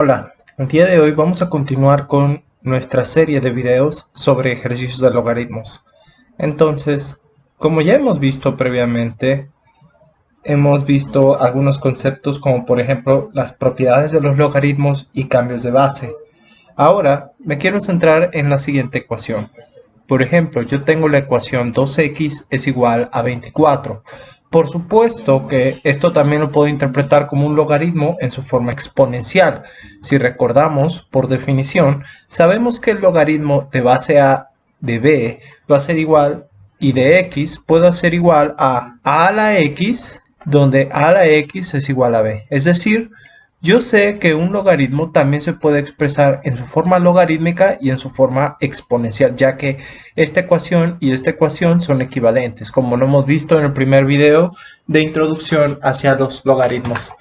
Hola, el día de hoy vamos a continuar con nuestra serie de videos sobre ejercicios de logaritmos. Entonces, como ya hemos visto previamente, hemos visto algunos conceptos como por ejemplo las propiedades de los logaritmos y cambios de base. Ahora me quiero centrar en la siguiente ecuación. Por ejemplo, yo tengo la ecuación 2x es igual a 24. Por supuesto que esto también lo puedo interpretar como un logaritmo en su forma exponencial. Si recordamos, por definición, sabemos que el logaritmo de base a de b va a ser igual y de x puede ser igual a la x, donde a la x es igual a b. Es decir, yo sé que un logaritmo también se puede expresar en su forma logarítmica y en su forma exponencial, ya que esta ecuación y esta ecuación son equivalentes, como lo hemos visto en el primer video de introducción hacia los logaritmos.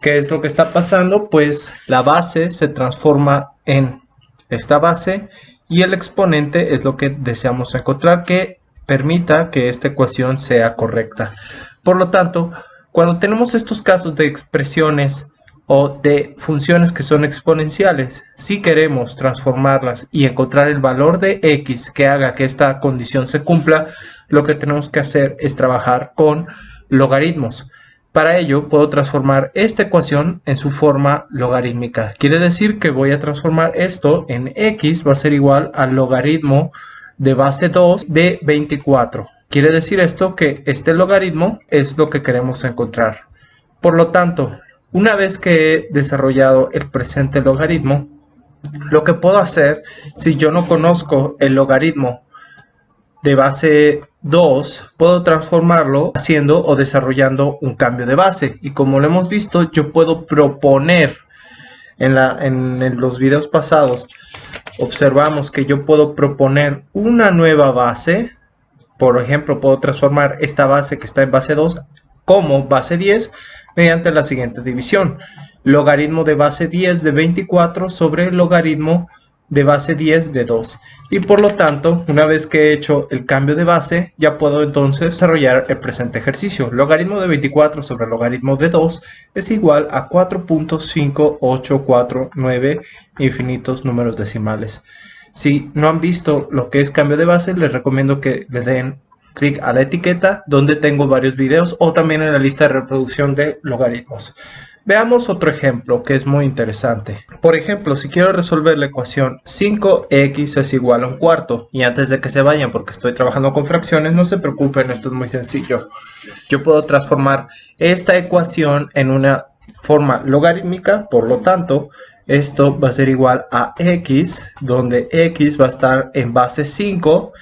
¿Qué es lo que está pasando? Pues la base se transforma en esta base y el exponente es lo que deseamos encontrar que permita que esta ecuación sea correcta. Por lo tanto, cuando tenemos estos casos de expresiones o de funciones que son exponenciales, si queremos transformarlas y encontrar el valor de x que haga que esta condición se cumpla, lo que tenemos que hacer es trabajar con logaritmos. Para ello puedo transformar esta ecuación en su forma logarítmica. Quiere decir que voy a transformar esto en x va a ser igual al logaritmo de base 2 de 24. Quiere decir esto que este logaritmo es lo que queremos encontrar. Por lo tanto, una vez que he desarrollado el presente logaritmo, lo que puedo hacer, si yo no conozco el logaritmo de base 2, puedo transformarlo haciendo o desarrollando un cambio de base. Y como lo hemos visto, yo puedo proponer en los videos pasados, observamos que yo puedo proponer una nueva base. Por ejemplo, puedo transformar esta base que está en base 2 como base 10 mediante la siguiente división. Logaritmo de base 10 de 24 sobre el logaritmo de base 10 de 2. Y por lo tanto, una vez que he hecho el cambio de base, ya puedo entonces desarrollar el presente ejercicio. Logaritmo de 24 sobre el logaritmo de 2 es igual a 4.5849 infinitos números decimales. Si no han visto lo que es cambio de base, les recomiendo que le den clic a la etiqueta donde tengo varios videos o también en la lista de reproducción de logaritmos. Veamos otro ejemplo que es muy interesante. Por ejemplo, si quiero resolver la ecuación 5x es igual a un cuarto, y antes de que se vayan porque estoy trabajando con fracciones, no se preocupen, esto es muy sencillo. Yo puedo transformar esta ecuación en una forma logarítmica, por lo tanto, esto va a ser igual a x, donde x va a estar en base 5,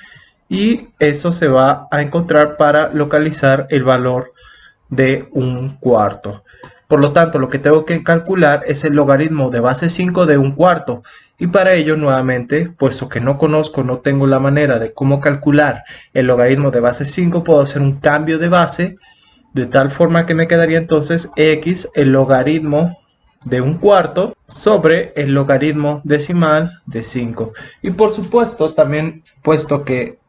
y eso se va a encontrar para localizar el valor de un cuarto. Por lo tanto, lo que tengo que calcular es el logaritmo de base 5 de un cuarto. Y para ello, nuevamente, puesto que no conozco, no tengo la manera de cómo calcular el logaritmo de base 5, puedo hacer un cambio de base, de tal forma que me quedaría entonces x, el logaritmo de un cuarto, sobre el logaritmo decimal de 5. Y por supuesto, también, puesto que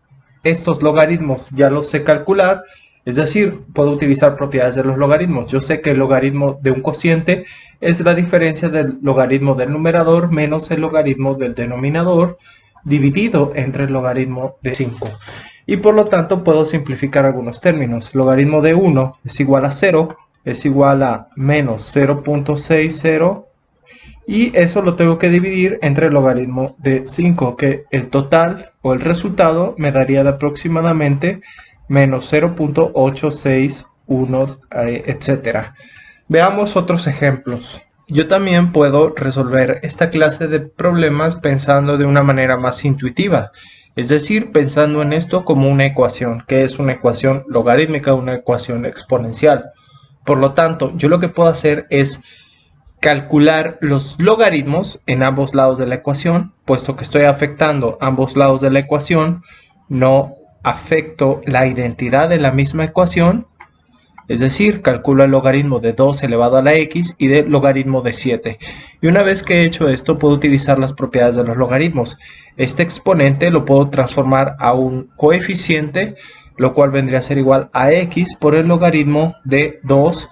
estos logaritmos ya los sé calcular, es decir, puedo utilizar propiedades de los logaritmos. Yo sé que el logaritmo de un cociente es la diferencia del logaritmo del numerador menos el logaritmo del denominador dividido entre el logaritmo de 5. Y por lo tanto puedo simplificar algunos términos. Logaritmo de 1 es igual a 0, es igual a menos 0.60. Y eso lo tengo que dividir entre el logaritmo de 5, que el total o el resultado me daría de aproximadamente menos 0.861, etc. Veamos otros ejemplos. Yo también puedo resolver esta clase de problemas pensando de una manera más intuitiva, es decir, pensando en esto como una ecuación, que es una ecuación logarítmica, una ecuación exponencial. Por lo tanto, yo lo que puedo hacer es calcular los logaritmos en ambos lados de la ecuación, puesto que estoy afectando ambos lados de la ecuación, no afecto la identidad de la misma ecuación, es decir, calculo el logaritmo de 2 elevado a la x y del logaritmo de 7. Y una vez que he hecho esto, puedo utilizar las propiedades de los logaritmos. Este exponente lo puedo transformar a un coeficiente, lo cual vendría a ser igual a x por el logaritmo de 2,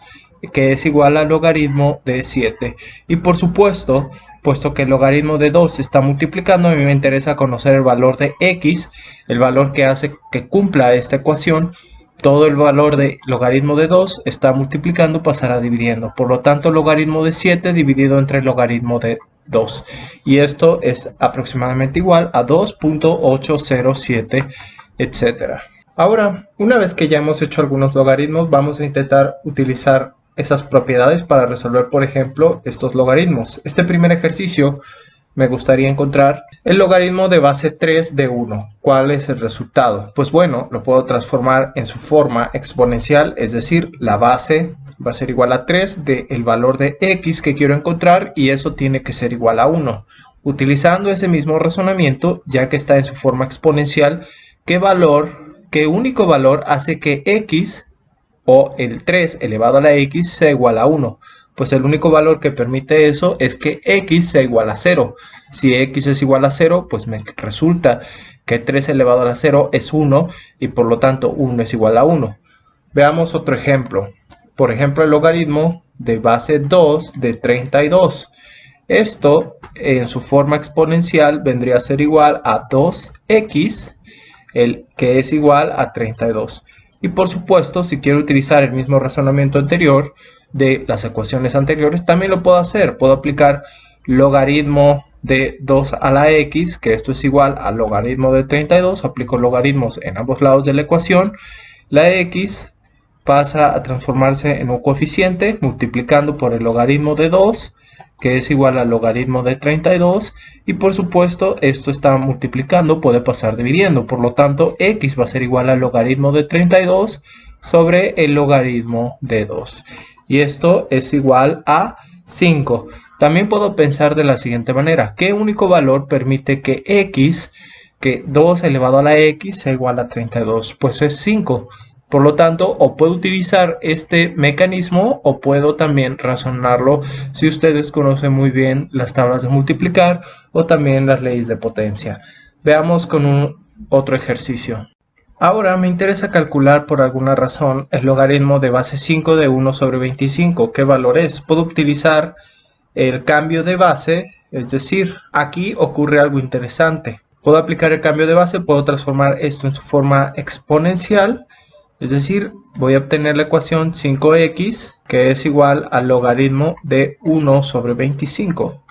que es igual al logaritmo de 7. Y por supuesto, puesto que el logaritmo de 2 se está multiplicando, a mí me interesa conocer el valor de x, el valor que hace que cumpla esta ecuación. Todo el valor de logaritmo de 2 está multiplicando, pasará dividiendo. Por lo tanto, logaritmo de 7 dividido entre el logaritmo de 2. Y esto es aproximadamente igual a 2.807, etc. Ahora, una vez que ya hemos hecho algunos logaritmos, vamos a intentar utilizar esas propiedades para resolver, por ejemplo, estos logaritmos. Este primer ejercicio me gustaría encontrar el logaritmo de base 3 de 1. ¿Cuál es el resultado? Pues bueno, lo puedo transformar en su forma exponencial, es decir, la base va a ser igual a 3 del valor de x que quiero encontrar y eso tiene que ser igual a 1. Utilizando ese mismo razonamiento, ya que está en su forma exponencial, ¿qué único valor hace que x o el 3 elevado a la x sea igual a 1? Pues el único valor que permite eso es que x sea igual a 0. Si x es igual a 0, pues me resulta que 3 elevado a la 0 es 1 y por lo tanto 1 es igual a 1. Veamos otro ejemplo. Por ejemplo, el logaritmo de base 2 de 32. Esto en su forma exponencial vendría a ser igual a 2x, que es igual a 32. Y por supuesto, si quiero utilizar el mismo razonamiento anterior de las ecuaciones anteriores, también lo puedo hacer. Puedo aplicar logaritmo de 2 a la x, que esto es igual al logaritmo de 32. Aplico logaritmos en ambos lados de la ecuación. La x pasa a transformarse en un coeficiente multiplicando por el logaritmo de 2, que es igual al logaritmo de 32, y por supuesto esto está multiplicando, puede pasar dividiendo, por lo tanto x va a ser igual al logaritmo de 32 sobre el logaritmo de 2, y esto es igual a 5. También puedo pensar de la siguiente manera: ¿qué único valor permite que x, que 2 elevado a la x sea igual a 32? Pues es 5. Por lo tanto, o puedo utilizar este mecanismo o puedo también razonarlo si ustedes conocen muy bien las tablas de multiplicar o también las leyes de potencia. Veamos con otro ejercicio. Ahora me interesa calcular por alguna razón el logaritmo de base 5 de 1 sobre 25. ¿Qué valor es? Puedo utilizar el cambio de base, es decir, aquí ocurre algo interesante. Puedo aplicar el cambio de base, puedo transformar esto en su forma exponencial. Es decir, voy a obtener la ecuación 5x, que es igual al logaritmo de 1 sobre 25.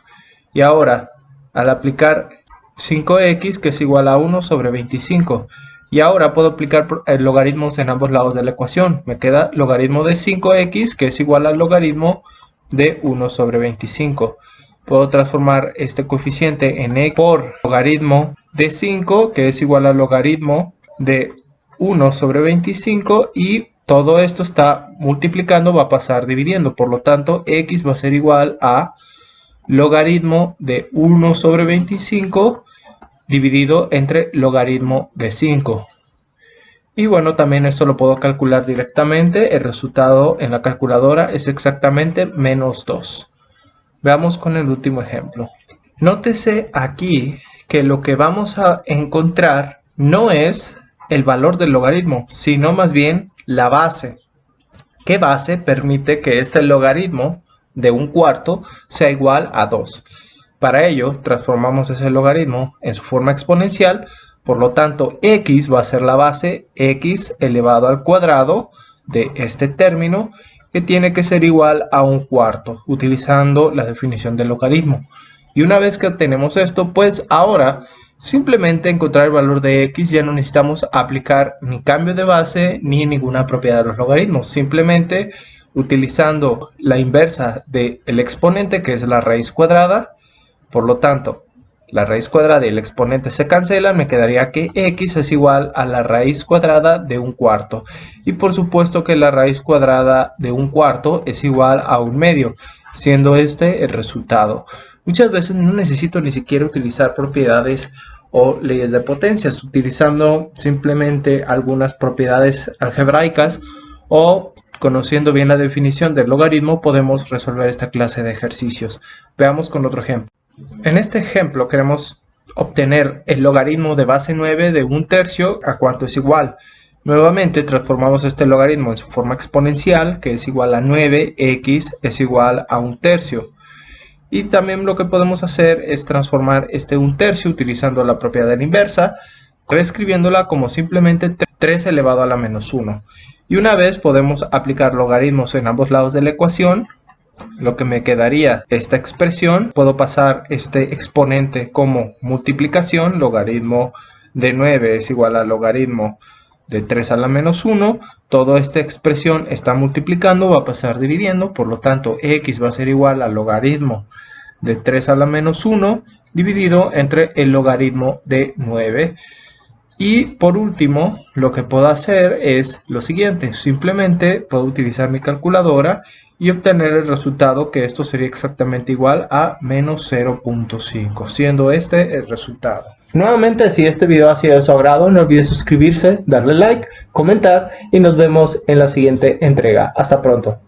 Y ahora, al aplicar 5x, que es igual a 1 sobre 25. Y ahora puedo aplicar logaritmos en ambos lados de la ecuación. Me queda logaritmo de 5x, que es igual al logaritmo de 1 sobre 25. Puedo transformar este coeficiente en x por logaritmo de 5, que es igual al logaritmo de 1 sobre 25, y todo esto está multiplicando, va a pasar dividiendo. Por lo tanto, x va a ser igual a logaritmo de 1 sobre 25 dividido entre logaritmo de 5. Y bueno, también esto lo puedo calcular directamente. El resultado en la calculadora es exactamente menos 2. Veamos con el último ejemplo. Nótese aquí que lo que vamos a encontrar no es el valor del logaritmo, sino más bien la base. ¿Qué base permite que este logaritmo de 1/4 sea igual a 2? Para ello, transformamos ese logaritmo en su forma exponencial. Por lo tanto, x va a ser la base, x elevado al cuadrado de este término, que tiene que ser igual a 1/4, utilizando la definición del logaritmo. Y una vez que obtenemos esto, pues ahora simplemente encontrar el valor de x, ya no necesitamos aplicar ni cambio de base ni ninguna propiedad de los logaritmos. Simplemente utilizando la inversa del exponente, que es la raíz cuadrada. Por lo tanto, la raíz cuadrada y el exponente se cancelan, me quedaría que x es igual a la raíz cuadrada de 1/4. Y por supuesto que la raíz cuadrada de 1/4 es igual a 1/2, siendo este el resultado. Muchas veces no necesito ni siquiera utilizar propiedades o leyes de potencias, utilizando simplemente algunas propiedades algebraicas o conociendo bien la definición del logaritmo podemos resolver esta clase de ejercicios. Veamos con otro ejemplo. En este ejemplo queremos obtener el logaritmo de base 9 de 1/3, ¿a cuánto es igual? Nuevamente transformamos este logaritmo en su forma exponencial, que es igual a 9x es igual a 1/3. Y también lo que podemos hacer es transformar este 1/3 utilizando la propiedad de la inversa, reescribiéndola como simplemente 3 elevado a la menos 1. Y una vez podemos aplicar logaritmos en ambos lados de la ecuación, lo que me quedaría esta expresión, puedo pasar este exponente como multiplicación, logaritmo de 9 es igual al logaritmo de 3 a la menos 1, toda esta expresión está multiplicando, va a pasar dividiendo, por lo tanto x va a ser igual al logaritmo de 3 a la menos 1 dividido entre el logaritmo de 9. Y por último, lo que puedo hacer es lo siguiente, simplemente puedo utilizar mi calculadora y obtener el resultado, que esto sería exactamente igual a menos 0.5, siendo este el resultado. Nuevamente, si este video ha sido de su agrado, no olvide suscribirse, darle like, comentar y nos vemos en la siguiente entrega. Hasta pronto.